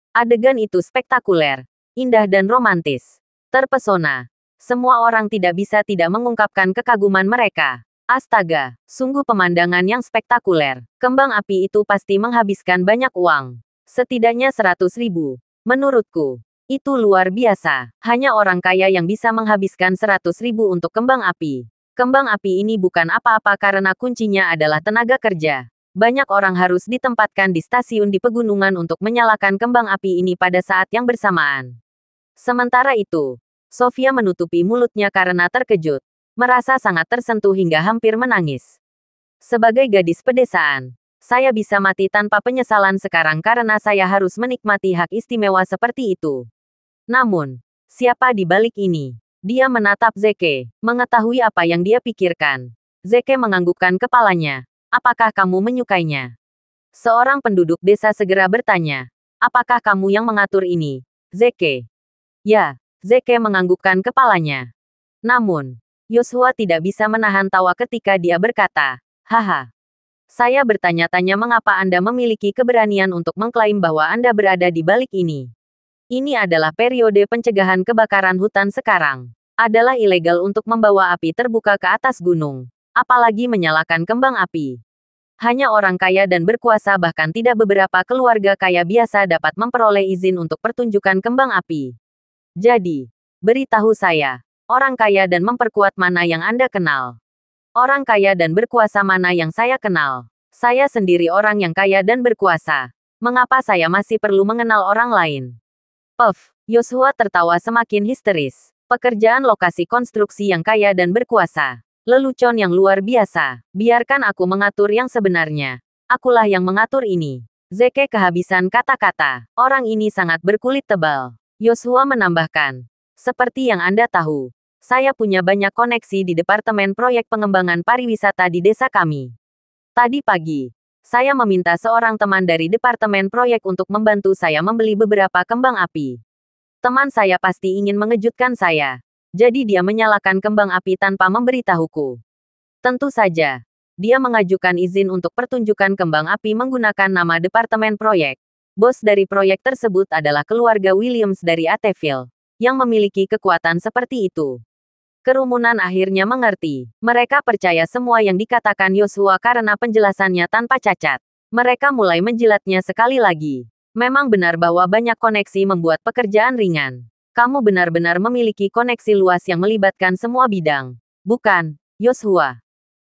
Adegan itu spektakuler, indah dan romantis. Terpesona. Semua orang tidak bisa tidak mengungkapkan kekaguman mereka. Astaga, sungguh pemandangan yang spektakuler. Kembang api itu pasti menghabiskan banyak uang. Setidaknya 100.000. Menurutku, itu luar biasa. Hanya orang kaya yang bisa menghabiskan 100.000 untuk kembang api. Kembang api ini bukan apa-apa karena kuncinya adalah tenaga kerja. Banyak orang harus ditempatkan di stasiun di pegunungan untuk menyalakan kembang api ini pada saat yang bersamaan. Sementara itu, Sofia menutupi mulutnya karena terkejut. Merasa sangat tersentuh hingga hampir menangis. Sebagai gadis pedesaan, saya bisa mati tanpa penyesalan sekarang karena saya harus menikmati hak istimewa seperti itu. Namun, siapa di balik ini? Dia menatap Zeke, mengetahui apa yang dia pikirkan. Zeke menganggukkan kepalanya. Apakah kamu menyukainya? Seorang penduduk desa segera bertanya. Apakah kamu yang mengatur ini, Zeke? Ya, Zeke menganggukkan kepalanya. Namun, Yoshua tidak bisa menahan tawa ketika dia berkata, haha. Saya bertanya-tanya mengapa Anda memiliki keberanian untuk mengklaim bahwa Anda berada di balik ini. Ini adalah periode pencegahan kebakaran hutan sekarang. Adalah ilegal untuk membawa api terbuka ke atas gunung. Apalagi menyalakan kembang api. Hanya orang kaya dan berkuasa bahkan tidak beberapa keluarga kaya biasa dapat memperoleh izin untuk pertunjukan kembang api. Jadi, beritahu saya. Orang kaya dan memperkuat mana yang Anda kenal? Orang kaya dan berkuasa mana yang saya kenal? Saya sendiri orang yang kaya dan berkuasa. Mengapa saya masih perlu mengenal orang lain? Puff, Yoshua tertawa semakin histeris. Pekerjaan lokasi konstruksi yang kaya dan berkuasa. Lelucon yang luar biasa. Biarkan aku mengatur yang sebenarnya. Akulah yang mengatur ini. Zeke kehabisan kata-kata. Orang ini sangat berkulit tebal. Yoshua menambahkan. Seperti yang Anda tahu, saya punya banyak koneksi di Departemen Proyek Pengembangan Pariwisata di desa kami. Tadi pagi, saya meminta seorang teman dari Departemen Proyek untuk membantu saya membeli beberapa kembang api. Teman saya pasti ingin mengejutkan saya. Jadi dia menyalakan kembang api tanpa memberitahuku. Tentu saja, dia mengajukan izin untuk pertunjukan kembang api menggunakan nama Departemen Proyek. Bos dari proyek tersebut adalah keluarga Williams dari Ateville, yang memiliki kekuatan seperti itu. Kerumunan akhirnya mengerti. Mereka percaya semua yang dikatakan Yoshua karena penjelasannya tanpa cacat. Mereka mulai menjilatnya sekali lagi. Memang benar bahwa banyak koneksi membuat pekerjaan ringan. Kamu benar-benar memiliki koneksi luas yang melibatkan semua bidang. Bukan, Yoshua?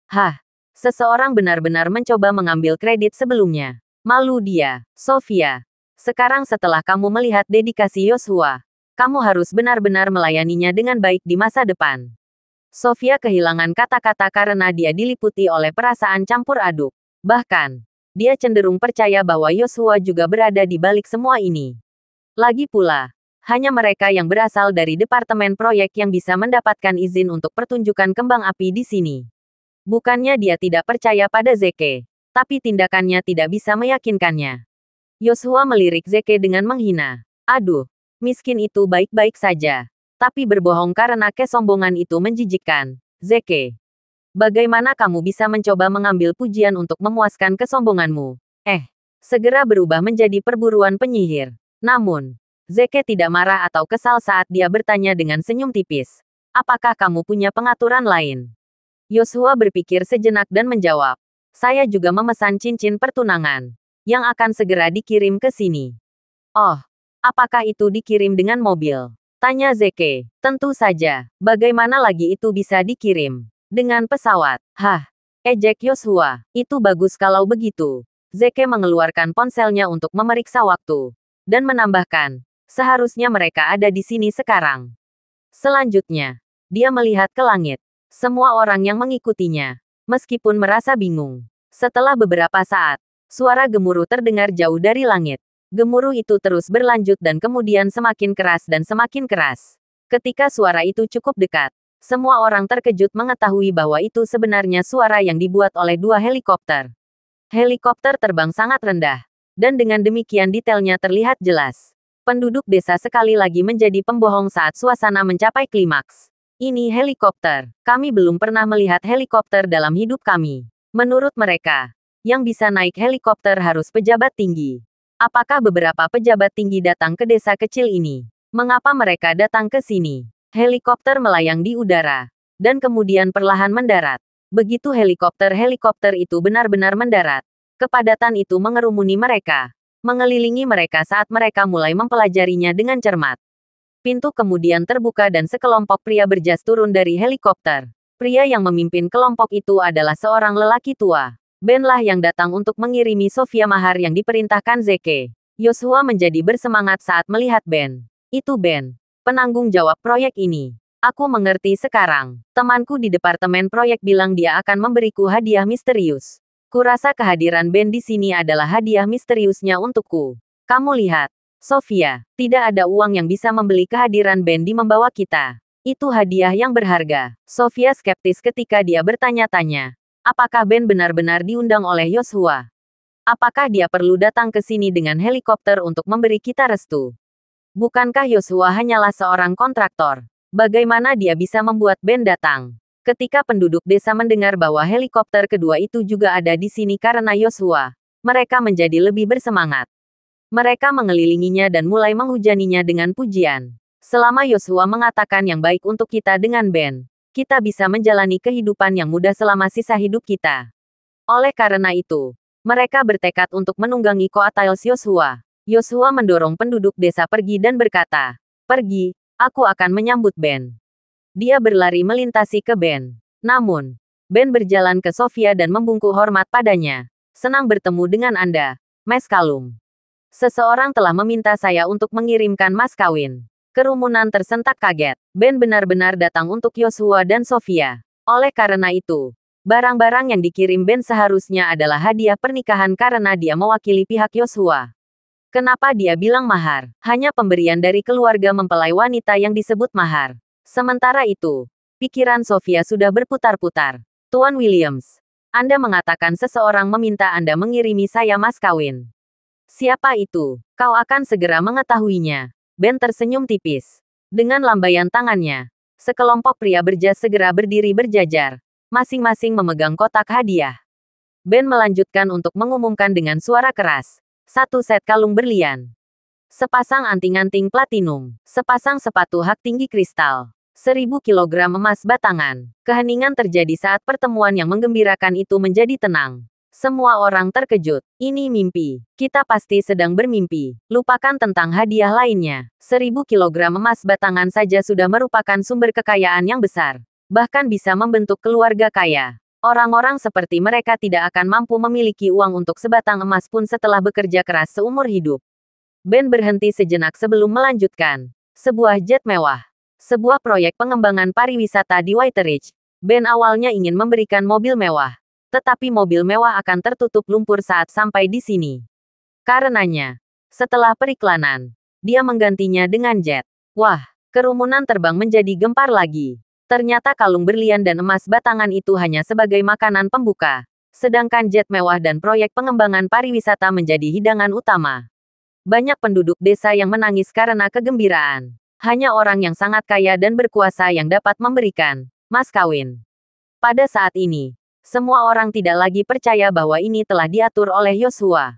Hah? Seseorang benar-benar mencoba mengambil kredit sebelumnya. Malu dia, Sofia. Sekarang setelah kamu melihat dedikasi Yoshua, kamu harus benar-benar melayaninya dengan baik di masa depan. Sofia kehilangan kata-kata karena dia diliputi oleh perasaan campur aduk. Bahkan, dia cenderung percaya bahwa Yoshua juga berada di balik semua ini. Lagi pula, hanya mereka yang berasal dari Departemen Proyek yang bisa mendapatkan izin untuk pertunjukan kembang api di sini. Bukannya dia tidak percaya pada Zeke, tapi tindakannya tidak bisa meyakinkannya. Yoshua melirik Zeke dengan menghina. Aduh. Miskin itu baik-baik saja. Tapi berbohong karena kesombongan itu menjijikkan. Zeke. Bagaimana kamu bisa mencoba mengambil pujian untuk memuaskan kesombonganmu? Segera berubah menjadi perburuan penyihir. Namun, Zeke tidak marah atau kesal saat dia bertanya dengan senyum tipis. Apakah kamu punya pengaturan lain? Yoshua berpikir sejenak dan menjawab. Saya juga memesan cincin pertunangan. Yang akan segera dikirim ke sini. Oh. Apakah itu dikirim dengan mobil? Tanya Zeke. Tentu saja. Bagaimana lagi itu bisa dikirim? Dengan pesawat. Hah? Ejek Yoshua. Itu bagus kalau begitu. Zeke mengeluarkan ponselnya untuk memeriksa waktu. Dan menambahkan. Seharusnya mereka ada di sini sekarang. Selanjutnya, dia melihat ke langit. Semua orang yang mengikutinya. Meskipun merasa bingung. Setelah beberapa saat, suara gemuruh terdengar jauh dari langit. Gemuruh itu terus berlanjut dan kemudian semakin keras dan semakin keras. Ketika suara itu cukup dekat, semua orang terkejut mengetahui bahwa itu sebenarnya suara yang dibuat oleh dua helikopter. Helikopter terbang sangat rendah, dan dengan demikian detailnya terlihat jelas. Penduduk desa sekali lagi menjadi pembohong saat suasana mencapai klimaks. Ini helikopter. Kami belum pernah melihat helikopter dalam hidup kami. Menurut mereka, yang bisa naik helikopter harus pejabat tinggi. Apakah beberapa pejabat tinggi datang ke desa kecil ini? Mengapa mereka datang ke sini? Helikopter melayang di udara, dan kemudian perlahan mendarat. Begitu helikopter-helikopter itu benar-benar mendarat, kepadatan itu mengerumuni mereka, mengelilingi mereka saat mereka mulai mempelajarinya dengan cermat. Pintu kemudian terbuka dan sekelompok pria berjas turun dari helikopter. Pria yang memimpin kelompok itu adalah seorang lelaki tua. Ben lah yang datang untuk mengirimi Sofia mahar yang diperintahkan Zeke. Yoshua menjadi bersemangat saat melihat Ben. Itu Ben, penanggung jawab proyek ini. Aku mengerti sekarang. Temanku di departemen proyek bilang dia akan memberiku hadiah misterius. Kurasa kehadiran Ben di sini adalah hadiah misteriusnya untukku. Kamu lihat, Sofia, tidak ada uang yang bisa membeli kehadiran Ben di membawa kita. Itu hadiah yang berharga. Sofia skeptis ketika dia bertanya-tanya, apakah Ben benar-benar diundang oleh Yoshua? Apakah dia perlu datang ke sini dengan helikopter untuk memberi kita restu? Bukankah Yoshua hanyalah seorang kontraktor? Bagaimana dia bisa membuat Ben datang? Ketika penduduk desa mendengar bahwa helikopter kedua itu juga ada di sini karena Yoshua, mereka menjadi lebih bersemangat. Mereka mengelilinginya dan mulai menghujaninya dengan pujian. Selama Yoshua mengatakan yang baik untuk kita dengan Ben, kita bisa menjalani kehidupan yang mudah selama sisa hidup kita. Oleh karena itu, mereka bertekad untuk menunggangi Koatails Yoshua. Yoshua mendorong penduduk desa pergi dan berkata, "Pergi, aku akan menyambut Ben." Dia berlari melintasi ke Ben. Namun, Ben berjalan ke Sofia dan membungkuk hormat padanya. "Senang bertemu dengan Anda, Mas Kalum. Seseorang telah meminta saya untuk mengirimkan mas kawin." Kerumunan tersentak kaget. Ben benar-benar datang untuk Yoshua dan Sofia. Oleh karena itu, barang-barang yang dikirim Ben seharusnya adalah hadiah pernikahan karena dia mewakili pihak Yoshua. Kenapa dia bilang mahar? Hanya pemberian dari keluarga mempelai wanita yang disebut mahar. Sementara itu, pikiran Sofia sudah berputar-putar. "Tuan Williams, Anda mengatakan seseorang meminta Anda mengirimi saya mas kawin. Siapa itu? Kau akan segera mengetahuinya." Ben tersenyum tipis. Dengan lambaian tangannya, sekelompok pria berjas segera berdiri berjajar, masing-masing memegang kotak hadiah. Ben melanjutkan untuk mengumumkan dengan suara keras. 1 set kalung berlian. Sepasang anting-anting platinum. Sepasang sepatu hak tinggi kristal. 1000 kilogram emas batangan. Keheningan terjadi saat pertemuan yang menggembirakan itu menjadi tenang. Semua orang terkejut. Ini mimpi. Kita pasti sedang bermimpi. Lupakan tentang hadiah lainnya. 1000 kilogram emas batangan saja sudah merupakan sumber kekayaan yang besar. Bahkan bisa membentuk keluarga kaya. Orang-orang seperti mereka tidak akan mampu memiliki uang untuk sebatang emas pun setelah bekerja keras seumur hidup. Ben berhenti sejenak sebelum melanjutkan. Sebuah jet mewah. Sebuah proyek pengembangan pariwisata di Whiteridge. Ben awalnya ingin memberikan mobil mewah. Tetapi mobil mewah akan tertutup lumpur saat sampai di sini. Karenanya, setelah periklanan, dia menggantinya dengan jet. Wah, kerumunan terbang menjadi gempar lagi. Ternyata kalung berlian dan emas batangan itu hanya sebagai makanan pembuka. Sedangkan jet mewah dan proyek pengembangan pariwisata menjadi hidangan utama. Banyak penduduk desa yang menangis karena kegembiraan. Hanya orang yang sangat kaya dan berkuasa yang dapat memberikan mas kawin. Pada saat ini, semua orang tidak lagi percaya bahwa ini telah diatur oleh Yoshua.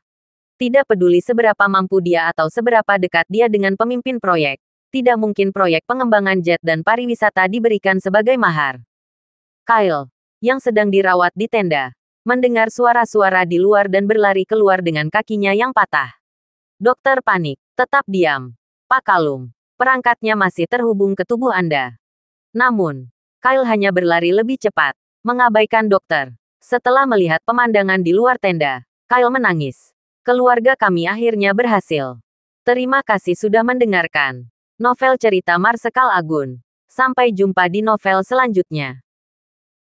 Tidak peduli seberapa mampu dia atau seberapa dekat dia dengan pemimpin proyek, tidak mungkin proyek pengembangan jet dan pariwisata diberikan sebagai mahar. Kyle, yang sedang dirawat di tenda, mendengar suara-suara di luar dan berlari keluar dengan kakinya yang patah. Dokter panik, tetap diam. Pak Kalum, perangkatnya masih terhubung ke tubuh Anda. Namun, Kyle hanya berlari lebih cepat. Mengabaikan dokter. Setelah melihat pemandangan di luar tenda, Kyle menangis. Keluarga kami akhirnya berhasil. Terima kasih sudah mendengarkan. Novel cerita Marsekal Agun. Sampai jumpa di novel selanjutnya.